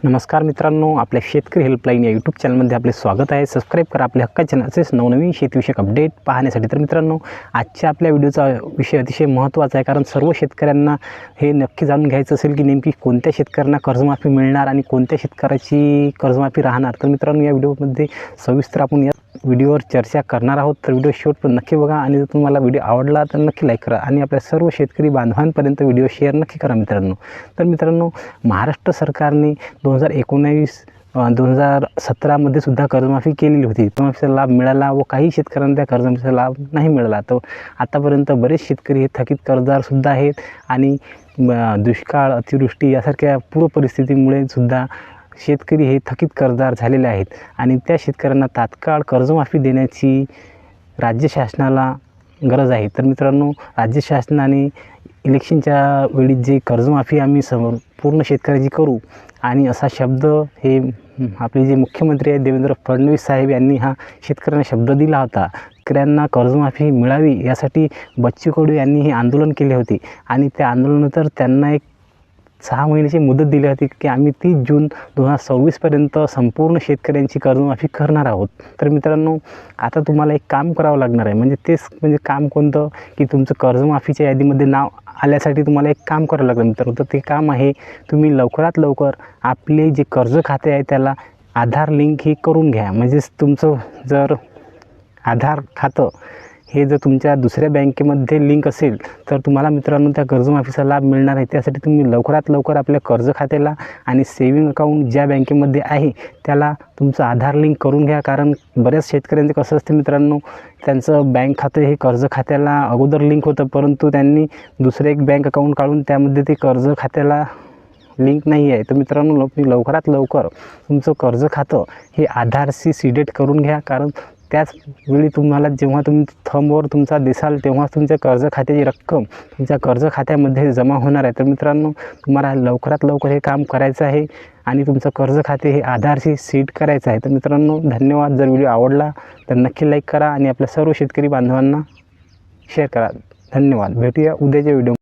नमस्कार मित्रांनो, आपल्या शेतकरी हेल्पलाईन या यूट्यूब चॅनलमध्ये आपले स्वागत आहे। सबस्क्राईब करा आपल्या हक्काच्या चॅनलचे नवनवीन शेतीविषयक अपडेट पाहण्यासाठी। तर मित्रांनो, आजच्या आपल्या व्हिडिओचा विषय अतिशय महत्त्वाचा आहे, कारण सर्व शेतकऱ्यांना हे नक्की जाणून घ्यायचं असेल की नेमकी कोणत्या शेतकऱ्यांना कर्जमाफी मिळणार आणि कोणत्या शेतकऱ्याची कर्जमाफी राहणार। तर मित्रांनो, या व्हिडिओमध्ये सविस्तर आपण या व्हिडिओवर चर्चा करणार आहोत। तर व्हिडिओ शेवटपर्यंत नक्की बघा आणि जर तुम्हाला व्हिडिओ आवडला तर नक्की लाईक करा आणि आपल्या सर्व शेतकरी बांधवांपर्यंत व्हिडिओ शेअर नक्की करा मित्रांनो। तर मित्रांनो, महाराष्ट्र सरकारने 2019-2017मध्ये सुद्धा कर्जमाफी केलेली होती। कर्जमाफीचा लाभ मिळाला व काही शेतकऱ्यांना त्या कर्जमाफीचा लाभ नाही मिळाला। तर आतापर्यंत बरेच शेतकरी हे थकीत कर्जदारसुद्धा आहेत आणि दुष्काळ, अतिवृष्टी यासारख्या पूर परिस्थितीमुळे सुद्धा शेतकरी हे थकीत कर्जदार झालेले आहेत आणि त्या शेतकऱ्यांना तात्काळ कर्जमाफी देण्याची राज्य शासनाला गरज आहे। तर मित्रांनो, राज्य शासनाने इलेक्शनच्या वेळी जे कर्जमाफी आम्ही पूर्ण शेतकऱ्याची करू आणि असा शब्द हे आपले जे मुख्यमंत्री आहेत देवेंद्र फडणवीस साहेब यांनी हा शेतकऱ्यांना शब्द दिला होता। शेतकऱ्यांना कर्जमाफी मिळावी यासाठी बच्चू कडू यांनी हे आंदोलन केले होते आणि त्या आंदोलनानंतर त्यांना एक 6 महिन्याची मुदत दिली होती की आम्ही 30 जून 2026पर्यंत संपूर्ण शेतकऱ्यांची कर्जमाफी करणार आहोत। तर मित्रांनो, आता तुम्हाला एक काम करावं लागणार आहे, म्हणजे काम कोणतं की तुमचं कर्जमाफीच्या यादीमध्ये नाव आल्यासाठी तुम्हाला एक काम करावं लागलं मित्रांनो। तर ते काम आहे, तुम्ही लवकरात लवकर आपले जे कर्ज खाते आहे त्याला आधार लिंक हे करून घ्या। म्हणजेच तुमचं जर आधार खातं हे जर तुमच्या दुसऱ्या बँकेमध्ये लिंक असेल तर तुम्हाला मित्रांनो त्या कर्जमाफीचा लाभ मिळणार आहे। त्यासाठी तुम्ही लवकरात लवकर आपल्या कर्ज खात्याला आणि सेविंग अकाउंट ज्या बँकेमध्ये आहे त्याला तुमचं आधार लिंक करून घ्या। कारण बऱ्याच शेतकऱ्यांचं कसं असते मित्रांनो, त्यांचं बँक खातं हे कर्ज खात्याला अगोदर लिंक होतं, परंतु त्यांनी दुसरं एक बँक अकाउंट काढून त्यामध्ये ते कर्ज खात्याला लिंक नाही आहे। तर मित्रांनो, लवकरात लवकर तुमचं कर्ज खातं हे आधारशी सीडेट करून घ्या, कारण त्याच वेळी तुम्हाला जेव्हा तुम्ही थंबवर तुमचा दिसाल तेव्हा तुमच्या कर्ज खात्याची रक्कम तुमच्या कर्ज खात्यामध्ये जमा होणार आहे। तर मित्रांनो, तुम्हाला लवकरात लवकर हे काम करायचं आहे आणि तुमचं कर्ज खाते हे आधारशी सीड करायचं आहे। तर मित्रांनो, धन्यवाद। जर व्हिडिओ आवडला तर नक्की लाईक करा आणि आपल्या सर्व शेतकरी बांधवांना शेअर करा। धन्यवाद। भेटूया उद्याच्या व्हिडिओ।